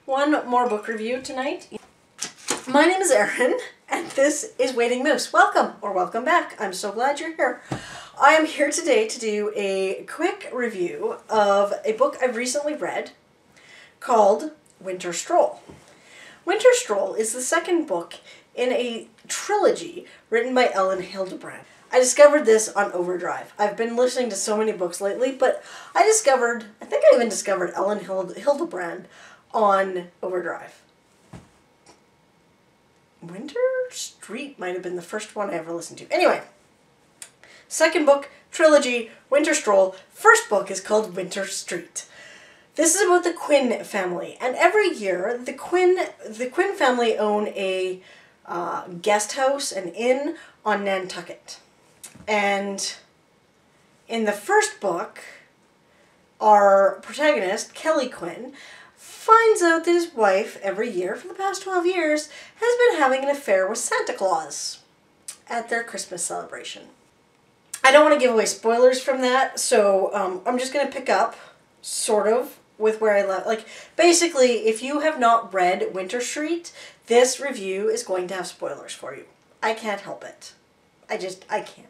One more book review tonight. My name is Erin, and this is Waiting Moose. Welcome, or welcome back. I'm so glad you're here. I am here today to do a quick review of a book I've recently read called Winter Stroll. Winter Stroll is the second book in a trilogy written by Elin Hildebrand. I discovered this on Overdrive. I've been listening to so many books lately, but I think I even discovered Elin Hildebrand on Overdrive. Winter Street might have been the first one I ever listened to. Anyway, second book, trilogy, Winter Stroll. First book is called Winter Street. This is about the Quinn family, and every year the Quinn family own a guest house, an inn on Nantucket. And in the first book, our protagonist, Kelly Quinn, finds out that his wife, every year for the past 12 years, has been having an affair with Santa Claus at their Christmas celebration. I don't want to give away spoilers from that, so I'm just going to pick up, sort of, with where I left. Like, basically, if you have not read Winter Street, this review is going to have spoilers for you. I can't help it. I can't.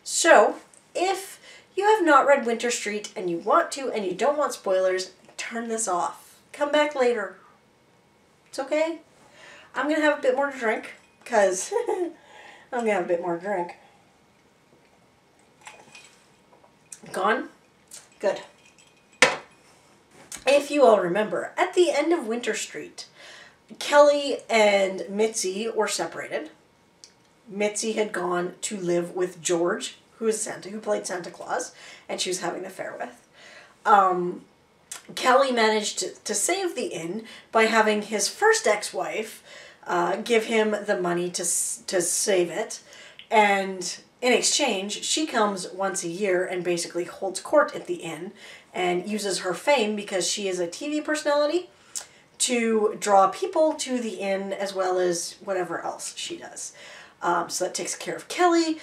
So, if you have not read Winter Street and you want to and you don't want spoilers, turn this off. Come back later. It's okay. I'm going to have a bit more to drink, because I'm going to have a bit more to drink. Gone? Good. If you all remember, at the end of Winter Street, Kelly and Mitzi were separated. Mitzi had gone to live with George, who played Santa Claus, and she was having an affair with. Kelly managed to save the inn by having his first ex-wife give him the money to save it, and in exchange, she comes once a year and basically holds court at the inn and uses her fame, because she is a TV personality, to draw people to the inn as well as whatever else she does. So that takes care of Kelly,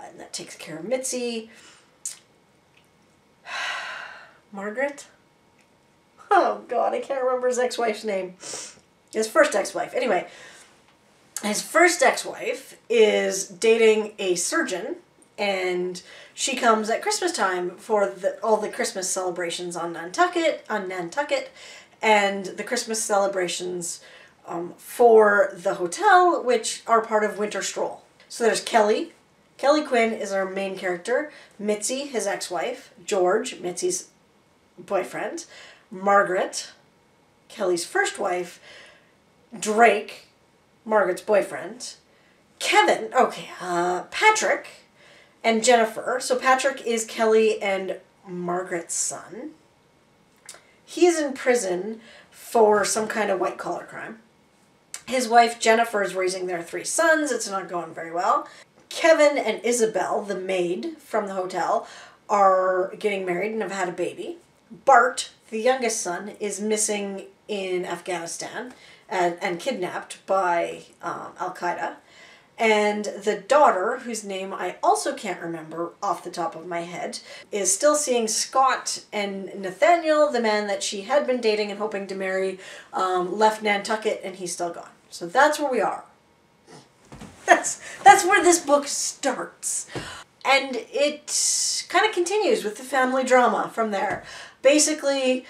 and that takes care of Mitzi. Margaret? Oh God, I can't remember his ex-wife's name. His first ex-wife. Anyway, his first ex-wife is dating a surgeon, and she comes at Christmas time for all the Christmas celebrations on Nantucket, and the Christmas celebrations for the hotel, which are part of Winter Stroll. So there's Kelly. Kelly Quinn is our main character. Mitzi, his ex-wife. George, Mitzi's boyfriend. Margaret, Kelly's first wife. Drake, Margaret's boyfriend. Kevin, Patrick, and Jennifer. So Patrick is Kelly and Margaret's son. He is in prison for some kind of white-collar crime. His wife, Jennifer, is raising their 3 sons. It's not going very well. Kevin and Isabel, the maid from the hotel, are getting married and have had a baby. Bart, the youngest son, is missing in Afghanistan and kidnapped by Al-Qaeda. And the daughter, whose name I also can't remember off the top of my head, is still seeing Scott, and Nathaniel, the man that she had been dating and hoping to marry, left Nantucket, and he's still gone. So that's where we are. That's where this book starts. And it kind of continues with the family drama from there. Basically,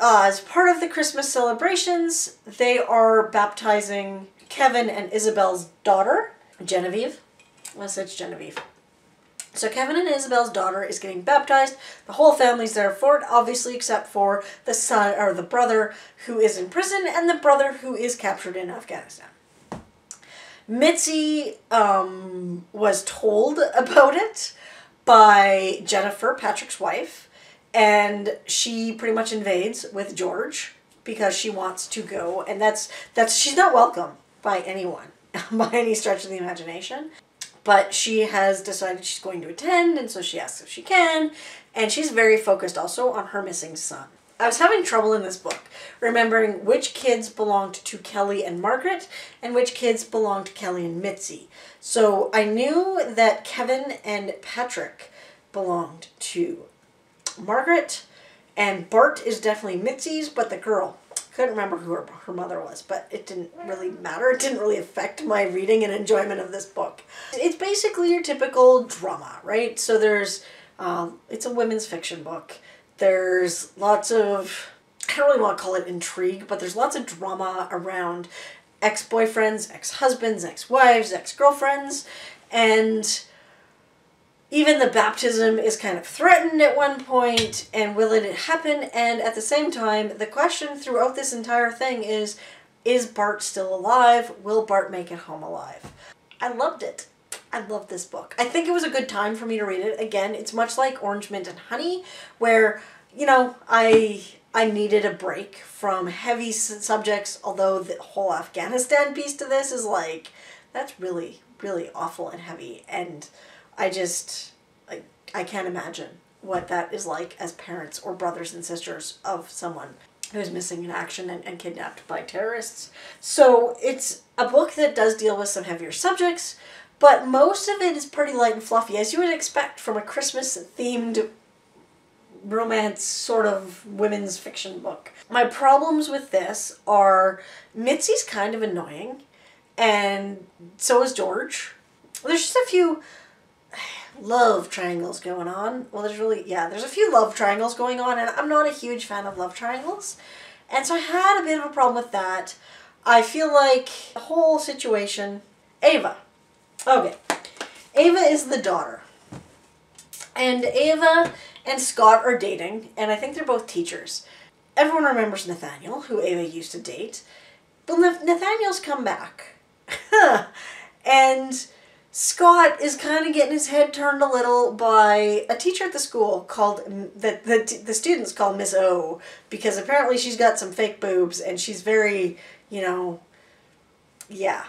as part of the Christmas celebrations, they are baptizing Kevin and Isabel's daughter, Genevieve. Unless it's Genevieve. So Kevin and Isabel's daughter is getting baptized. The whole family's there for it, obviously, except for the son, or the brother, who is in prison, and the brother who is captured in Afghanistan. Mitzi was told about it by Jennifer, Patrick's wife, and she pretty much invades with George because she wants to go, and she's not welcome by anyone by any stretch of the imagination. But she has decided she's going to attend, and so she asks if she can, and she's very focused also on her missing son. I was having trouble in this book remembering which kids belonged to Kelly and Margaret and which kids belonged to Kelly and Mitzi. So I knew that Kevin and Patrick belonged to Margaret, and Bart is definitely Mitzi's, but the girl, couldn't remember who her mother was, but it didn't really matter. It didn't really affect my reading and enjoyment of this book. It's basically your typical drama, right? So there's, it's a women's fiction book. There's lots of, I don't really want to call it intrigue, but there's lots of drama around ex-boyfriends, ex-husbands, ex-wives, ex-girlfriends, and even the baptism is kind of threatened at one point, and will it happen? And at the same time, the question throughout this entire thing is Bart still alive? Will Bart make it home alive? I loved it. I love this book. I think it was a good time for me to read it. Again, it's much like Orange, Mint, and Honey, where, you know, I needed a break from heavy subjects, although the whole Afghanistan piece to this is like, that's really, really awful and heavy, and I can't imagine what that is like as parents or brothers and sisters of someone who's missing in action and kidnapped by terrorists. So it's a book that does deal with some heavier subjects, but most of it is pretty light and fluffy, as you would expect from a Christmas-themed romance sort of women's fiction book. My problems with this are Mitzi's kind of annoying, and so is George. There's just a few love triangles going on. Well, there's a few love triangles going on, and I'm not a huge fan of love triangles. And so I had a bit of a problem with that. I feel like the whole situation, Ava. Okay. Ava is the daughter. And Ava and Scott are dating, and I think they're both teachers. Everyone remembers Nathaniel, who Ava used to date. But Nathaniel's come back. And Scott is kind of getting his head turned a little by a teacher at the school called, the students call Miss O, because apparently she's got some fake boobs and she's very, you know, yeah,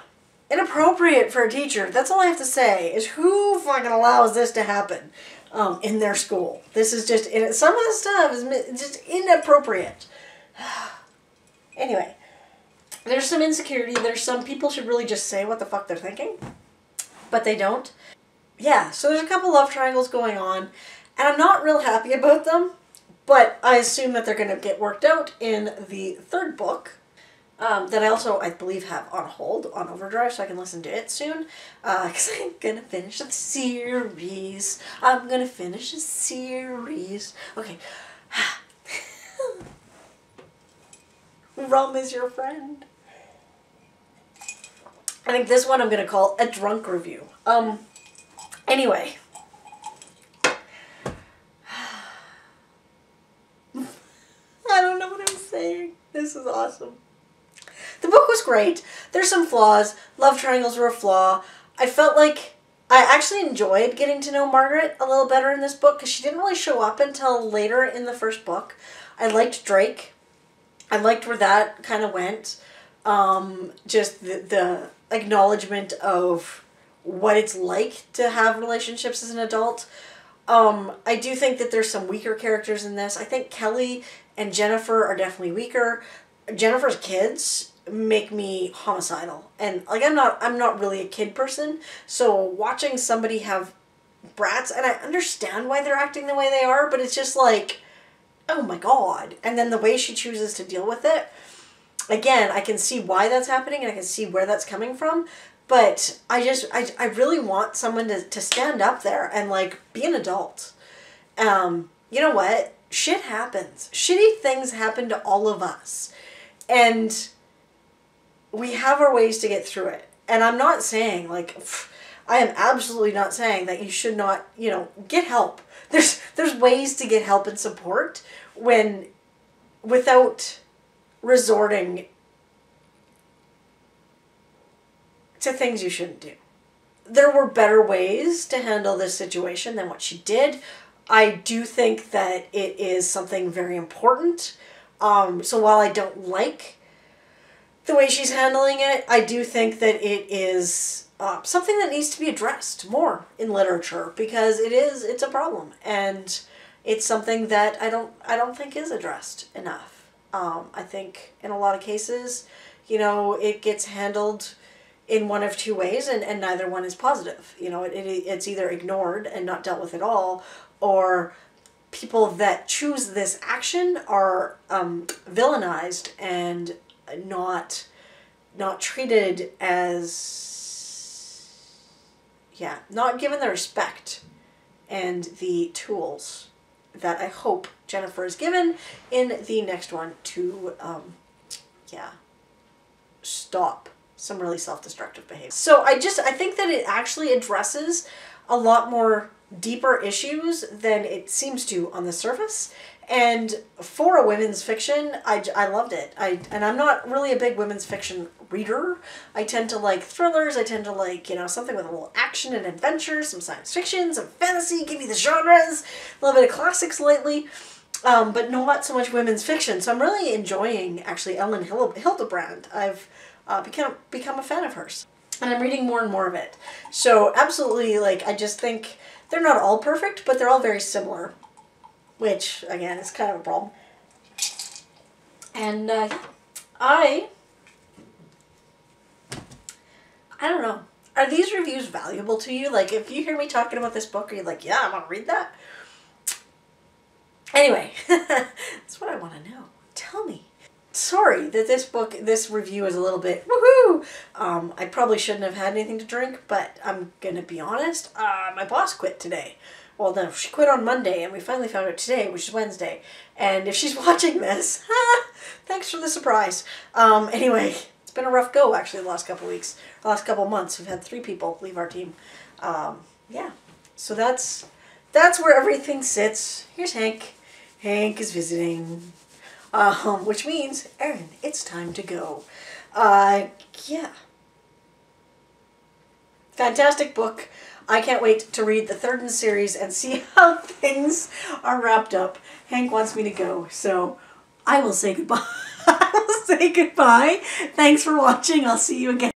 inappropriate for a teacher. That's all I have to say, is who fucking allows this to happen in their school? This is just, some of the stuff is just inappropriate. Anyway, there's some insecurity. There's some people should really just say what the fuck they're thinking, but they don't. Yeah, so there's a couple love triangles going on, and I'm not real happy about them, but I assume that they're going to get worked out in the third book, that I believe, have on hold, on overdrive, so I can listen to it soon, because I'm going to finish the series. I'm going to finish the series. Okay. Rum is your friend. I think this one I'm going to call a drunk review. Anyway. I don't know what I'm saying. This is awesome. The book was great. There's some flaws. Love triangles were a flaw. I felt like I actually enjoyed getting to know Margaret a little better in this book, because she didn't really show up until later in the first book. I liked Drake. I liked where that kind of went. Just the acknowledgement of what it's like to have relationships as an adult. I do think that there's some weaker characters in this. I think Kelly and Jennifer are definitely weaker. Jennifer's kids make me homicidal, and like I'm not really a kid person, so watching somebody have brats, and I understand why they're acting the way they are, but it's just like, oh my god. And then the way she chooses to deal with it, again, I can see why that's happening and I can see where that's coming from, but I really want someone to stand up there and like be an adult. You know what? Shit happens. Shitty things happen to all of us, and we have our ways to get through it. And I'm not saying, like, I am absolutely not saying that you should not, you know, get help. There's ways to get help and support without resorting to things you shouldn't do. There were better ways to handle this situation than what she did. I do think that it is something very important. So while I don't like the way she's handling it, I do think that it is something that needs to be addressed more in literature, because it's a problem, and it's something that I don't think is addressed enough. I think in a lot of cases, you know, it gets handled in one of two ways, and neither one is positive. You know, it's either ignored and not dealt with at all, or people that choose this action are villainized and not treated as, yeah, not given the respect and the tools that I hope Jennifer is given in the next one to, yeah, stop some really self-destructive behavior. So I think that it actually addresses a lot more deeper issues than it seems to on the surface. And for a women's fiction, I loved it. And I'm not really a big women's fiction reader. I tend to like thrillers. I tend to like, you know, something with a little action and adventure, some science fiction, some fantasy, give me the genres, a little bit of classics lately, but not so much women's fiction. So I'm really enjoying, actually, Elin Hildebrand. I've become a fan of hers. And I'm reading more and more of it. So absolutely, like, I just think they're not all perfect, but they're all very similar. Which, again, is kind of a problem. And, I don't know. Are these reviews valuable to you? Like, if you hear me talking about this book, are you like, yeah, I want to read that? Anyway, that's what I want to know. Tell me. Sorry that this review is a little bit woohoo. I probably shouldn't have had anything to drink, but I'm gonna be honest. My boss quit today. Well, no, she quit on Monday, and we finally found out today, which is Wednesday. And if she's watching this, thanks for the surprise. Anyway, it's been a rough go, actually, the last couple weeks. The last couple months, we've had 3 people leave our team. Yeah, so that's where everything sits. Here's Hank. Hank is visiting. Which means, Erin, it's time to go. Yeah. Fantastic book. I can't wait to read the 3rd in the series and see how things are wrapped up. Hank wants me to go, so I will say goodbye. I will say goodbye. Thanks for watching. I'll see you again.